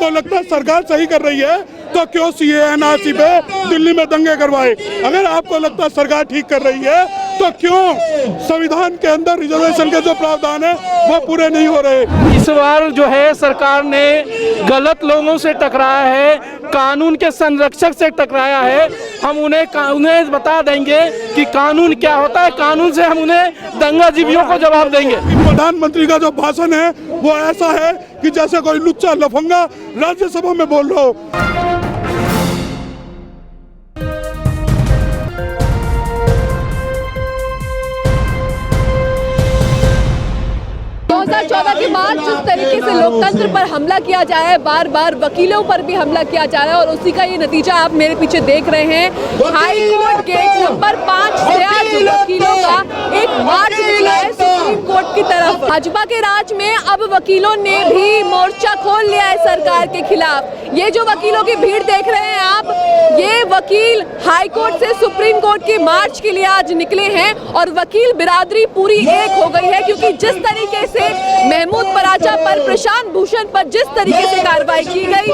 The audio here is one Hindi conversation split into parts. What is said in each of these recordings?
आपको लगता है सरकार सही कर रही है तो क्यों सीए एनआरसी पे दिल्ली में दंगे करवाए? अगर आपको लगता है सरकार ठीक कर रही है तो क्यों संविधान के अंदर रिजर्वेशन के जो प्रावधान है वो पूरे नहीं हो रहे? इस बार जो है सरकार ने गलत लोगों से टकराया है, कानून के संरक्षक से टकराया है। हम उन्हें बता देंगे कि कानून क्या होता है, कानून से हम उन्हें दंगाजीवियों को जवाब देंगे। प्रधानमंत्री का जो भाषण है वो ऐसा है कि जैसे कोई लुच्चा लफंगा राज्यसभा में बोल रहा हो। 2014 के बाद जिस तरीके से लोकतंत्र पर हमला किया जा रहा है, बार बार वकीलों पर भी हमला किया जा रहा है और उसी का ये नतीजा आप मेरे पीछे देख रहे हैं। हाई कोर्ट गेट नंबर 5 से आज वकीलों का एक मार्च निकला है सुप्रीम कोर्ट की तरफ। भाजपा के राज में अब वकीलों ने भी मोर्चा खोल लिया है सरकार के खिलाफ। ये जो वकीलों की भीड़ देख रहे हैं आप, ये वकील हाई कोर्ट से सुप्रीम कोर्ट की मार्च के लिए आज निकले हैं और वकील बिरादरी पूरी एक हो गई है, क्योंकि जिस तरीके से महमूद पराचा पर, प्रशांत भूषण पर जिस तरीके से कार्रवाई की गई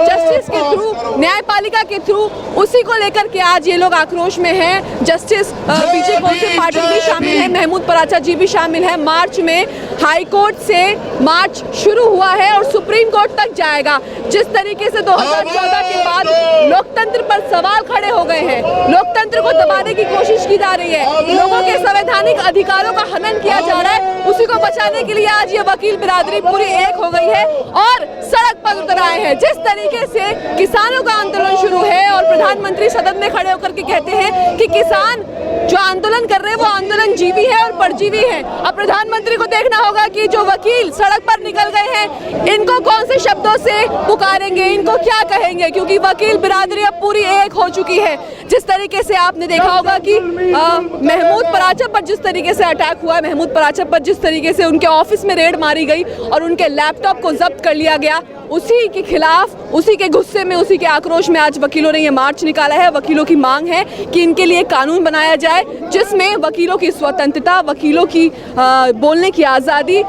जस्टिस के थ्रू, न्यायपालिका के थ्रू, उसी को लेकर के आज ये लोग आक्रोश में हैं। जस्टिस पीछे कौशिक पाटिल भी शामिल है, महमूद पराचा जी भी शामिल है। मार्च में हाई कोर्ट से मार्च शुरू हुआ है और सुप्रीम कोर्ट तक जाएगा। जिस तरीके से 2014 के बाद लोकतंत्र पर सवाल खड़े हो गए हैं, लोकतंत्र को दबाने की कोशिश की जा रही है, लोगों के संवैधानिक अधिकारों का हनन किया जा रहा है, उसी को बचाने के लिए आज ये वकील बिरादरी पूरी एक हो गई है और सड़क पर उतर आए हैं। जिस तरीके से किसानों का आंदोलन शुरू है और प्रधानमंत्री सदन में खड़े होकर के कहते हैं कि किसान जो आंदोलन कर रहे हैं वो आंदोलन जीवी है और परजीवी है। अब प्रधानमंत्री को देखना होगा कि जो वकील सड़क पर निकल गए हैं, इनको कौन से शब्दों से पुकारेंगे, इनको क्या कहेंगे, क्योंकि वकील बिरादरी अब पूरी एक हो चुकी है। जिस तरीके से आपने देखा होगा कि महमूद पराचा पर जिस तरीके से अटैक हुआ है, महमूद पराचा पर जिस तरीके से उनके ऑफिस में रेड मारी गई और उनके लैपटॉप को जब्त कर लिया गया, उसी के खिलाफ, उसी के गुस्से में, उसी के आक्रोश में आज वकीलों ने ये मार्च निकाला है। वकीलों की मांग है कि इनके लिए कानून बनाया जाए जिसमें वकीलों की स्वतंत्रता, वकीलों की बोलने की आज़ादी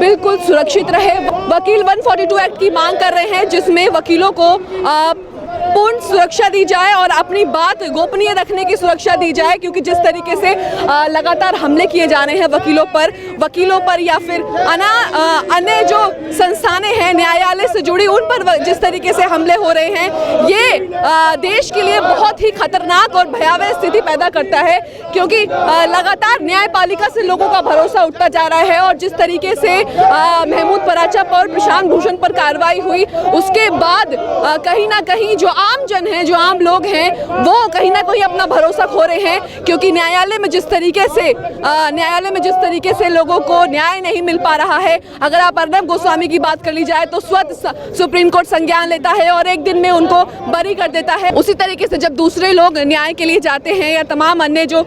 बिल्कुल सुरक्षित रहे। वकील 142 एक्ट की मांग कर रहे हैं जिसमें वकीलों को पूर्ण सुरक्षा दी जाए और अपनी बात गोपनीय रखने की सुरक्षा दी जाए, क्योंकि जिस तरीके से लगातार हमले किए जा रहे हैं वकीलों पर या फिर अन्य जो संस्थानें हैं न्यायालय से जुड़ी, उन पर जिस तरीके से हमले हो रहे हैं, ये देश के लिए बहुत ही खतरनाक और भयावह स्थिति पैदा करता है, क्योंकि लगातार न्यायपालिका से लोगों का भरोसा उठता जा रहा है। और जिस तरीके से महमूद पराचा पर, प्रशांत भूषण पर कार्रवाई हुई, उसके बाद कहीं ना कहीं जो आम जन है, जो आम लोग हैं, वो कहीं ना कहीं अपना भरोसा खो रहे हैं, क्योंकि न्यायालय में जिस तरीके से लोगों को न्याय नहीं मिल पा रहा है। अगर आप अर्नब गोस्वामी की बात कर ली जाए तो स्वतः सुप्रीम कोर्ट संज्ञान लेता है और एक दिन में उनको बरी कर देता है। उसी तरीके से जब दूसरे लोग न्याय के लिए जाते हैं या तमाम अन्य जो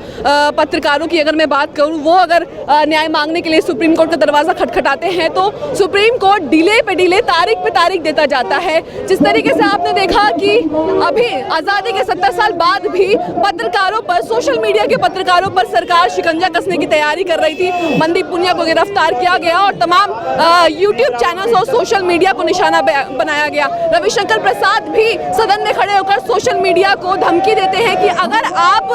पत्रकारों की अगर मैं बात करूं, वो अगर न्याय मांगने के लिए सुप्रीम कोर्ट का दरवाजा खटखटाते हैं तो सुप्रीम कोर्ट डिले पे डिले, तारीख पे तारीख देता जाता है। जिस तरीके से आपने देखा कि अभी आजादी के 70 साल बाद भी पत्रकारों पर, सोशल मीडिया के पत्रकारों पर सरकार शिकंजा कसने की तैयारी कर रही थी। मनदीप पुनिया को गिरफ्तार किया गया और तमाम यूट्यूब चैनल्स और सोशल मीडिया को निशाना बनाया गया। रविशंकर प्रसाद भी सदन में खड़े होकर सोशल मीडिया को धमकी देते हैं कि अगर आप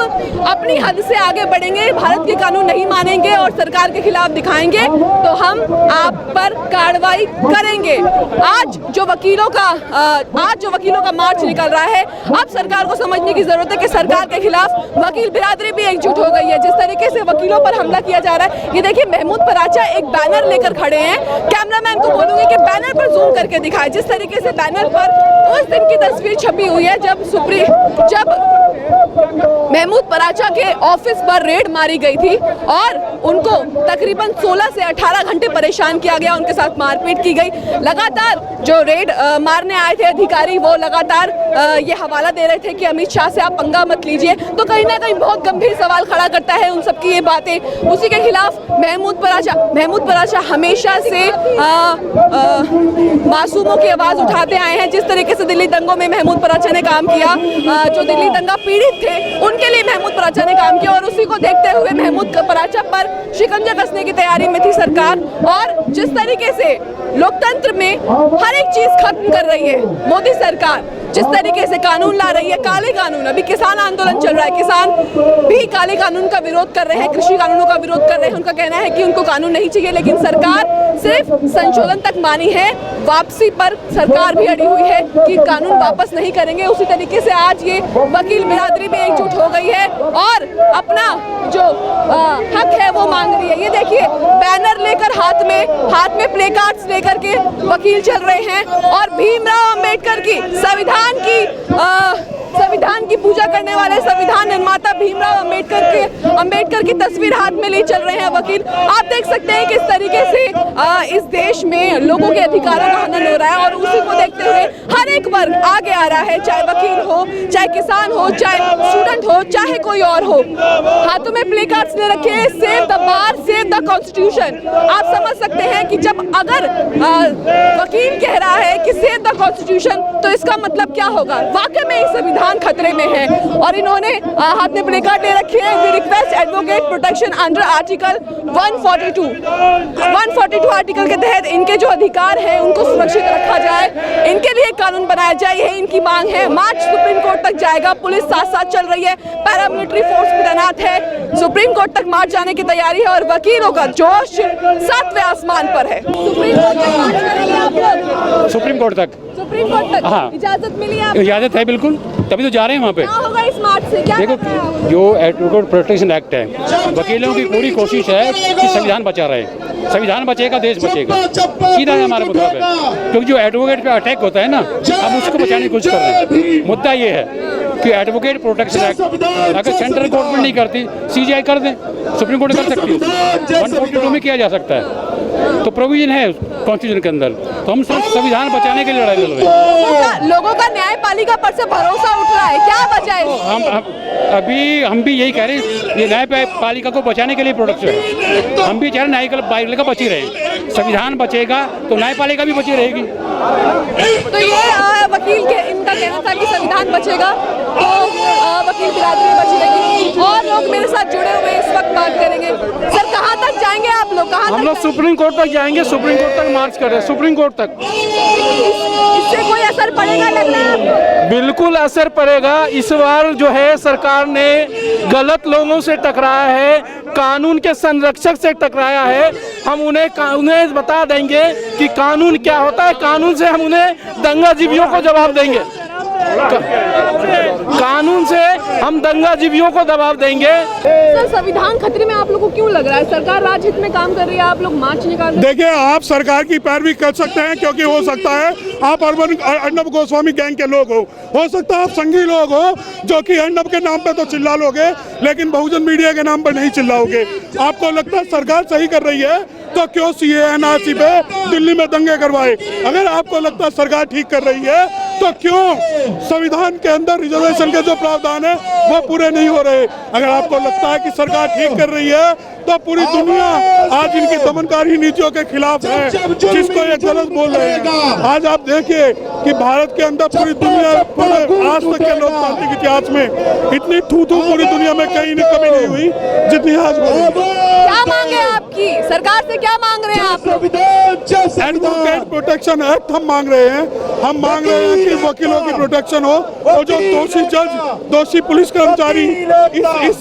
अपनी हद से आगे बढ़ेंगे, भारत के कानून नहीं मानेंगे और सरकार के खिलाफ दिखाएंगे तो हम आप पर कार्रवाई करेंगे। आज जो वकीलों का मार्च निकल रहा है, अब सरकार को समझने की जरूरत है कि सरकार के खिलाफ वकील बिरादरी भी एकजुट हो गई है। जिस तरीके से वकीलों पर हमला किया जा रहा है, ये देखिए महमूद पराचा एक बैनर लेकर खड़े हैं। कैमरामैन को बोलूंगी कि बैनर पर जूम करके दिखाए। जिस तरीके से बैनर पर उस दिन की तस्वीर छपी हुई है जब महमूद पराचा के ऑफिस पर रेड मारी गई थी और उनको तकरीबन 16 से 18 घंटे परेशान किया गया, उनके साथ मारपीट की गई। लगातार जो रेड मारने आए थे अधिकारी, वो लगातार ये हवाला दे रहे थे कि अमित शाह से आप पंगा मत लीजिए, तो कहीं ना कहीं बहुत गंभीर सवाल खड़ा करता है उन सबकी ये बातें। उसी के खिलाफ महमूद पराचा हमेशा से मासूमों की आवाज़ उठाते आए हैं। जिस तरीके से दिल्ली दंगों में महमूद पराचा ने काम किया, जो दिल्ली दंगा पीड़ित थे उनके लिए महमूद पराचा ने काम किया, और उसी को देखते हुए महमूद पराचा पर शिकंजा कसने की तैयारी में थी सरकार। और जिस तरीके से लोकतंत्र में हर एक चीज खत्म कर रही है मोदी सरकार, जिस तरीके से कानून ला रही है, काले कानून, अभी किसान आंदोलन चल रहा है, किसान भी काले कानून का विरोध कर रहे हैं, कृषि कानूनों का विरोध कर रहे हैं। उनका कहना है कि उनको कानून नहीं चाहिए, लेकिन सरकार सिर्फ संशोधन तक मानी है, वापसी पर सरकार भी अड़ी हुई है कि कानून वापस नहीं करेंगे। उसी तरीके से आज ये वकील बिरादरी भी एकजुट हो गई है और अपना जो हक है वो मांग रही है। ये देखिए, बैनर लेकर हाथ में प्ले कार्ड्स लेकर के वकील चल रहे हैं और भीमराव अंबेडकर की संविधान की पूजा करने वाले संविधान निर्माता भीमराव अंबेडकर की तस्वीर हाथ में ले चल रहे हैं वकील। आप देख सकते हैं किस तरीके से इस देश में लोगों के अधिकारों का हनन हो रहा है और उसी को देखते हुए हर एक वर्ग आगे आ रहा है, चाहे वकील हो, चाहे किसान हो, चाहे स्टूडेंट हो, चाहे कोई और हो। हाथों में प्ले कार्ड्स ले रखे हैं, save the bar, save the constitution. आप समझ सकते हैं कि जब अगर वकील कह रहा है कि सेव द कॉन्स्टिट्यूशन, तो इसका मतलब क्या होगा? वाकई में संविधान खतरे में है। और इन्होंने हाथ में प्ले कार्ड ले रखे हैं, we request advocate protection under article 142 article के तहत इनके जो अधिकार हैं उनको सुरक्षित रखा जाए, इनके लिए कानून बनाया जाए, यही इनकी मांग है। मार्च सुप्रीम कोर्ट तक जाएगा, पुलिस साथ साथ चल रही है, पैरामिलिट्री फोर्स भी तैनात है, सुप्रीम कोर्ट तक मार्च जाने की तैयारी है और वकीलों का जोश 7वें आसमान पर है। सुप्रीम कोर्ट तक हाँ, इजाजत मिली है? इजाजत है, बिल्कुल, तभी तो जा रहे हैं वहाँ पे। क्या होगा इस मार्च से? क्या देखो, जो एडवोकेट प्रोटेक्शन एक्ट है, वकीलों की पूरी कोशिश है कि संविधान बचा रहे। संविधान बचेगा, देश बचेगा, सीधा है हमारा मतलब है। क्योंकि जो एडवोकेट पे अटैक होता है ना, हम उसको बचाने की कोशिश कर रहे हैं। मुद्दा ये है कि एडवोकेट प्रोटेक्शन एक्ट अगर सेंट्रल गवर्नमेंट नहीं करती, CJI कर दें, सुप्रीम कोर्ट कर सकती है, 142 में किया जा सकता है, तो प्रोविजन है कॉन्स्टिट्यूशन के अंदर। तो हम संविधान बचाने के लिए लड़ाई लड़ रहे हैं। लोगों का न्यायपालिका पर से भरोसा उठ रहा है, क्या वजह है? हम भी यही कह रहे हैं, ये न्यायपालिका को बचाने के लिए प्रोटेक्शन है। हम भी चाह रहे न्यायपालिका बची रहे, संविधान बचेगा तो न्यायपालिका भी बची रहेगी। तो ये वकील के इनका कहना था कि संविधान बचेगा तो वकील बिरादरी बची रहेगी। और लोग मेरे साथ जुड़े हुए इस वक्त बात करेंगे। सर, कहाँ तक जाएंगे आप लोग? हम लोग सुप्रीम कोर्ट तक जाएंगे, सुप्रीम कोर्ट तक मार्च कर रहे हैं, सुप्रीम कोर्ट तक। इससे कोई असर पड़ेगा लग रहा है आपको? बिल्कुल असर पड़ेगा। इस बार जो है सरकार ने गलत लोगों से टकराया है, कानून के संरक्षक से टकराया है। हम उन्हें बता देंगे कि कानून क्या होता है, कानून से हम उन्हें दंगाजीवियों को जवाब देंगे, कानून से हम दंगाजीवियों को जवाब देंगे। सर, संविधान खतरे में आप लोग को क्यों लग रहा है? सरकार राजहित में काम कर रही है, आप लोग मार्च निकाल। देखिए, आप सरकार की पैरवी कर सकते हैं, क्योंकि हो सकता है आप अर्नब गोस्वामी गैंग के लोग हो सकता है आप संघी लोग हो जो कि अर्नब के नाम पे तो चिल्ला लोगे, लेकिन बहुजन मीडिया के नाम पर नहीं चिल्लाओगे। आपको लगता है सरकार सही कर रही है तो क्यों CAA NRC पे दिल्ली में दंगे करवाए? अगर आपको लगता है सरकार ठीक कर रही है तो क्यों संविधान के अंदर रिजर्वेशन के जो प्रावधान है वो पूरे नहीं हो रहे? अगर आपको लगता है कि सरकार ठीक कर रही है तो पूरी दुनिया आज इनकी दमनकारी नीतियों के खिलाफ है, जिसको ये गलत बोल रहे हैं। आज आप देखिए कि भारत के अंदर पूरी दुनिया, पूरे आज तक के लोकतांत्रिक इतिहास में इतनी थू-थू पूरी दुनिया में कहीं कभी नहीं हुई जितनी आज हुई। क्या मांगे आपकी सरकार से? क्या मांग रहे हैं आप लोग? एडवोकेट प्रोटेक्शन एक्ट हम मांग रहे हैं। हम मांग रहे हैं कि वकीलों की प्रोटेक्शन हो और जो दोषी जज, दोषी पुलिस कर्मचारी इस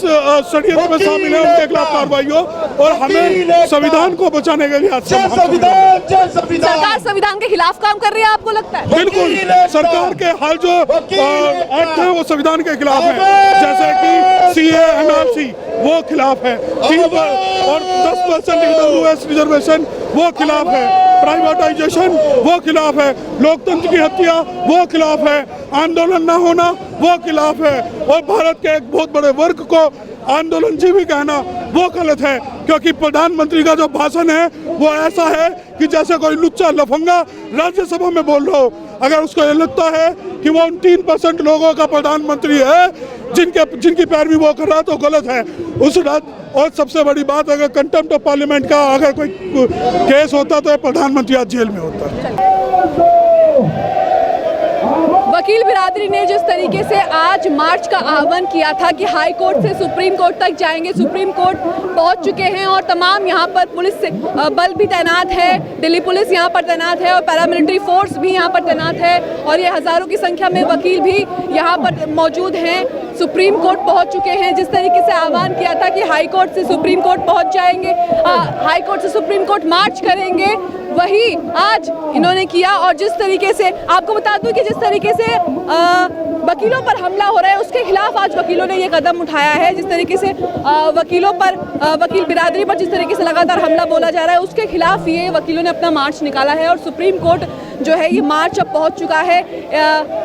षड्यंत्र में शामिल है उनके खिलाफ कार्रवाई हो और हमें संविधान को बचाने के लिए सरकार संविधान के खिलाफ काम कर रही है, आपको लगता है? बिल्कुल, सरकार के हाल जो एक्ट है वो संविधान के खिलाफ है, जैसे कि CAA NRC वो खिलाफ है, 10% EWS रिजर्वेशन वो खिलाफ है, प्राइवेटाइजेशन वो खिलाफ है, लोकतंत्र की हत्या वो खिलाफ है, आंदोलन न होना वो खिलाफ है, और भारत के एक बहुत बड़े वर्ग को आंदोलनजीवी कहना वो गलत है। क्योंकि प्रधानमंत्री का जो भाषण है वो ऐसा है कि जैसे कोई लुच्चा लफंगा राज्यसभा में बोल रहा हो। अगर उसको ये लगता है कि वो 3% लोगों का प्रधानमंत्री है जिनकी पैरवी वो कर रहा है तो गलत है। और सबसे बड़ी बात, अगर कंटेम्प्ट ऑफ पार्लियामेंट का अगर कोई केस होता तो प्रधानमंत्री आज जेल में होता। वकील बिरादरी ने जिस तरीके से आज मार्च का आह्वान किया था कि हाई कोर्ट से सुप्रीम कोर्ट तक जाएंगे, सुप्रीम कोर्ट पहुंच चुके हैं और तमाम यहाँ पर पुलिस से बल भी तैनात है, दिल्ली पुलिस यहाँ पर तैनात है और पैरामिलिट्री फोर्स भी यहाँ पर तैनात है और ये हज़ारों की संख्या में वकील भी यहाँ पर मौजूद हैं। सुप्रीम कोर्ट पहुंच चुके हैं। जिस तरीके से आह्वान किया था कि हाई कोर्ट से सुप्रीम कोर्ट पहुंच जाएंगे, हाई कोर्ट से सुप्रीम कोर्ट मार्च करेंगे, वही आज इन्होंने किया। और जिस तरीके से आपको बता दूं कि जिस तरीके से वकीलों पर हमला हो रहा है उसके खिलाफ आज वकीलों ने ये कदम उठाया है। जिस तरीके से वकीलों पर, वकील बिरादरी पर जिस तरीके से लगातार हमला बोला जा रहा है उसके खिलाफ ये वकीलों ने अपना मार्च निकाला है और सुप्रीम कोर्ट जो है ये मार्च अब पहुंच चुका है।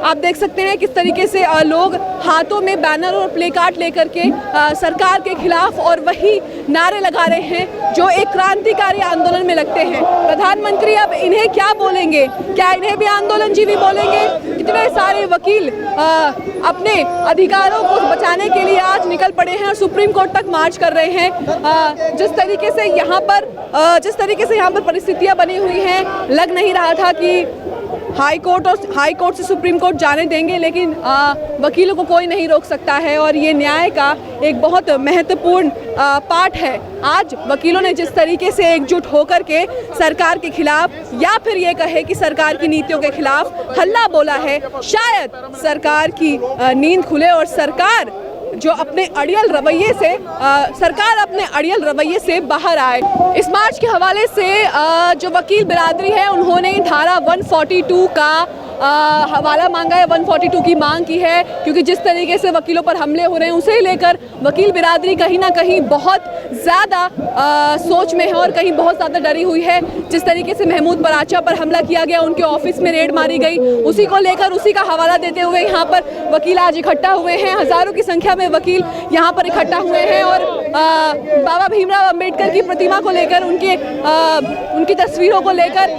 आप देख सकते हैं किस तरीके से लोग हाथों में बैनर और प्ले कार्ड लेकर के सरकार के खिलाफ और वही नारे लगा रहे हैं जो एक क्रांतिकारी आंदोलन में लगते हैं। प्रधानमंत्री अब इन्हें क्या बोलेंगे? क्या इन्हें भी आंदोलनजीवी बोलेंगे? कितने सारे वकील अपने अधिकारों को बचाने के लिए आज निकल पड़े हैं और सुप्रीम कोर्ट तक मार्च कर रहे हैं। जिस तरीके से यहाँ पर परिस्थितियां बनी हुई हैं, लग नहीं रहा था कि हाई कोर्ट से सुप्रीम कोर्ट जाने देंगे, लेकिन वकीलों को कोई नहीं रोक सकता है और ये न्याय का एक बहुत महत्वपूर्ण पार्ट है। आज वकीलों ने जिस तरीके से एकजुट होकर के सरकार के खिलाफ या फिर ये कहे कि सरकार की नीतियों के खिलाफ हल्ला बोला है, शायद सरकार की नींद खुले और सरकार जो अपने अड़ियल रवैये से बाहर आए। इस मार्च के हवाले से जो वकील बिरादरी है उन्होंने धारा 142 का हवाला मांगा है, 142 की मांग की है, क्योंकि जिस तरीके से वकीलों पर हमले हो रहे हैं उसे लेकर वकील बिरादरी कहीं ना कहीं बहुत ज़्यादा सोच में है और कहीं बहुत ज़्यादा डरी हुई है। जिस तरीके से महमूद बराचा पर हमला किया गया, उनके ऑफिस में रेड मारी गई, उसी को लेकर उसी का हवाला देते हुए यहाँ पर वकील आज इकट्ठा हुए हैं। हज़ारों की संख्या में वकील यहाँ पर इकट्ठा हुए हैं और बाबा भीमराव अंबेडकर की प्रतिमा को लेकर, उनकी तस्वीरों को लेकर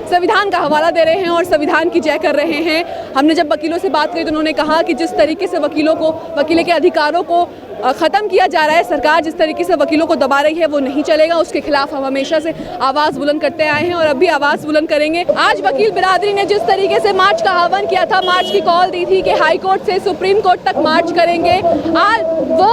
संविधान का हवाला दे रहे हैं और संविधान की जय कर रहे हैं। हमने जब वकीलों से बात की तो उन्होंने कहा कि जिस तरीके से वकीलों के अधिकारों को ख़त्म किया जा रहा है, सरकार जिस तरीके से वकीलों को दबा रही है वो नहीं चलेगा। उसके खिलाफ हम हमेशा से आवाज़ बुलंद करते आए हैं और अब भी आवाज़ बुलंद करेंगे। आज वकील बिरादरी ने जिस तरीके से मार्च का आह्वान किया था, मार्च की कॉल दी थी कि हाई कोर्ट से सुप्रीम कोर्ट तक मार्च करेंगे, आज वो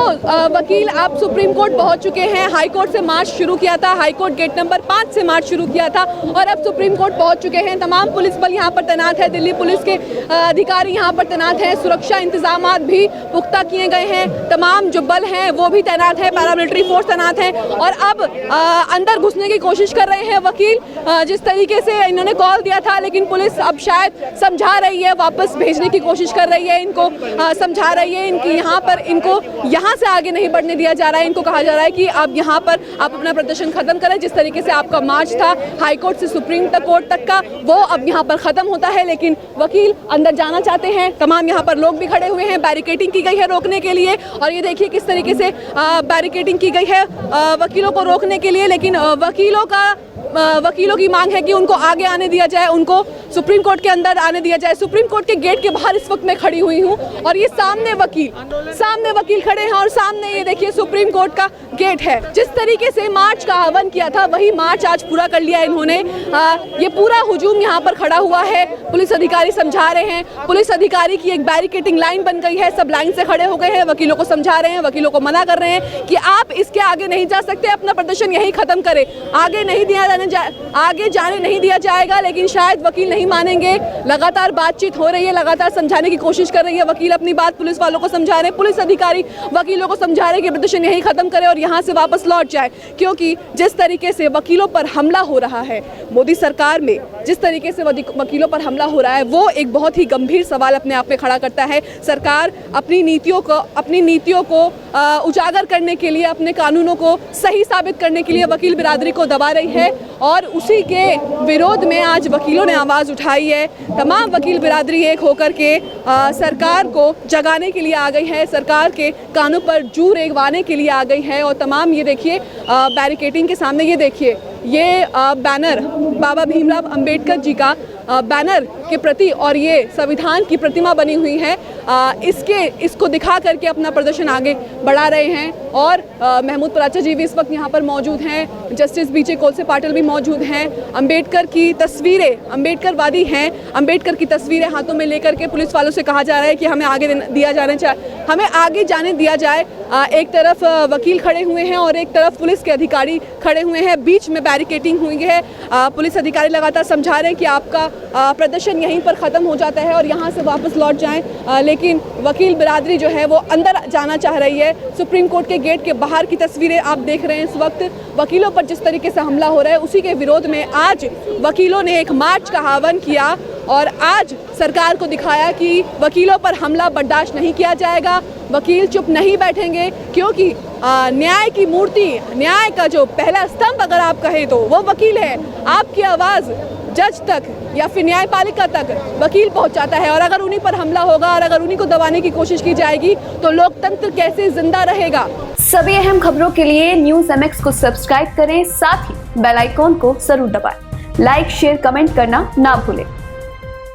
वकील आप सुप्रीम कोर्ट पहुँच चुके हैं। हाई कोर्ट से मार्च शुरू किया था, हाई कोर्ट गेट नंबर 5 से मार्च शुरू किया था और अब सुप्रीम कोर्ट पहुँच चुके हैं। तमाम पुलिस बल यहाँ पर तैनात है, दिल्ली पुलिस के अधिकारी यहाँ पर तैनात हैं, सुरक्षा इंतजाम भी पुख्ता किए गए हैं, तमाम जो बल हैं वो भी तैनात है, पैरामिलिट्री फोर्स तैनात है और अब अंदर घुसने की कोशिश कर रहे हैं वकील। जिस तरीके से इन्होंने कॉल दिया था, लेकिन पुलिस अब शायद समझा रही है, वापस भेजने की कोशिश कर रही है, इनको समझा रही है इनको यहाँ से आगे नहीं बढ़ने दिया जा रहा है। इनको कहा जा रहा है कि अब यहाँ पर आप अपना प्रदर्शन खत्म करें। जिस तरीके से आपका मार्च था हाई कोर्ट से सुप्रीम कोर्ट तक का, वो अब यहाँ पर खत्म होता है, लेकिन वकील अंदर जाना चाहते हैं। तमाम यहाँ पर लोग भी खड़े हुए हैं, बैरिकेडिंग की गई है रोकने के लिए और ये देखिए किस तरीके से बैरिकेडिंग की गई है वकीलों को रोकने के लिए, लेकिन वकीलों की मांग है कि उनको आगे आने दिया जाए, उनको सुप्रीम कोर्ट के अंदर आने दिया जाए। सुप्रीम कोर्ट के गेट के बाहर इस वक्त मैं खड़ी हुई हूँ और ये सामने वकील खड़े हैं और सामने ये देखिए सुप्रीम कोर्ट का गेट है। जिस तरीके से मार्च का आह्वान किया था वही मार्च आज पूरा कर लिया इन्होंने। ये पूरा हुजूम यहाँ पर खड़ा हुआ है, पुलिस अधिकारी समझा रहे हैं, पुलिस अधिकारी की एक बैरिकेडिंग लाइन बन गई है, सब लाइन से खड़े हो गए हैं, वकीलों को समझा रहे हैं, वकीलों को मना कर रहे हैं कि आप इसके आगे नहीं जा सकते, अपना प्रदर्शन यही खत्म करें, आगे जाने नहीं दिया जाएगा। लेकिन शायद वकील नहीं मानेंगे। लगातार बातचीत हो रही है, लगातार समझाने की कोशिश कर रही है, वकील अपनी बात पुलिस वालों को समझा रहे हैं, पुलिस अधिकारी वकीलों को समझा रहे हैं कि प्रदर्शन यही खत्म करें और यहाँ से वापस लौट जाए, क्योंकि जिस तरीके से वकीलों पर हमला हो रहा है, मोदी सरकार में जिस तरीके से वकीलों पर हमला हो रहा है वो एक बहुत ही गंभीर सवाल अपने आप में खड़ा करता है। सरकार अपनी नीतियों को उजागर करने के लिए, अपने कानूनों को सही साबित करने के लिए वकील बिरादरी को दबा रही है और उसी के विरोध में आज वकीलों ने आवाज़ उठाई है। तमाम वकील बिरादरी एक होकर के सरकार को जगाने के लिए आ गई है, सरकार के कानों पर जू रेगवाने के लिए आ गई है और तमाम ये देखिए बैरिकेडिंग के सामने ये देखिए ये बैनर बाबा भीमराव अंबेडकर जी का बैनर के प्रति और ये संविधान की प्रतिमा बनी हुई है, इसको दिखा करके अपना प्रदर्शन आगे बढ़ा रहे हैं। और महमूद पराचा जी भी इस वक्त यहाँ पर मौजूद हैं, जस्टिस बीजे कोलसे पाटिल भी मौजूद हैं। अंबेडकर की तस्वीरें, अंबेडकरवादी हैं, अंबेडकर की तस्वीरें हाथों में लेकर के पुलिस वालों से कहा जा रहा है कि हमें आगे जाने दिया जाए। एक तरफ वकील खड़े हुए हैं और एक तरफ पुलिस के अधिकारी खड़े हुए हैं, बीच में बैरिकेडिंग हुई है। पुलिस अधिकारी लगातार समझा रहे हैं कि आपका प्रदर्शन यहीं पर ख़त्म हो जाता है और यहाँ से वापस लौट जाएं, लेकिन वकील बिरादरी जो है वो अंदर जाना चाह रही है। सुप्रीम कोर्ट के गेट के बाहर की तस्वीरें आप देख रहे हैं इस वक्त। वकीलों पर जिस तरीके से हमला हो रहा है उसी के विरोध में आज वकीलों ने एक मार्च का आह्वान किया और आज सरकार को दिखाया कि वकीलों पर हमला बर्दाश्त नहीं किया जाएगा। वकील चुप नहीं बैठेंगे, क्योंकि न्याय की मूर्ति, न्याय का जो पहला स्तंभ अगर आप कहें तो वो वकील है। आपकी आवाज़ जज तक या फिर न्यायपालिका तक वकील पहुंचाता है, और अगर उन्हीं पर हमला होगा और अगर उन्हीं को दबाने की कोशिश की जाएगी तो लोकतंत्र कैसे जिंदा रहेगा। सभी अहम खबरों के लिए न्यूज़ MX को सब्सक्राइब करें, साथ ही बेल आइकॉन को जरूर दबाएं। लाइक, शेयर, कमेंट करना ना भूलें।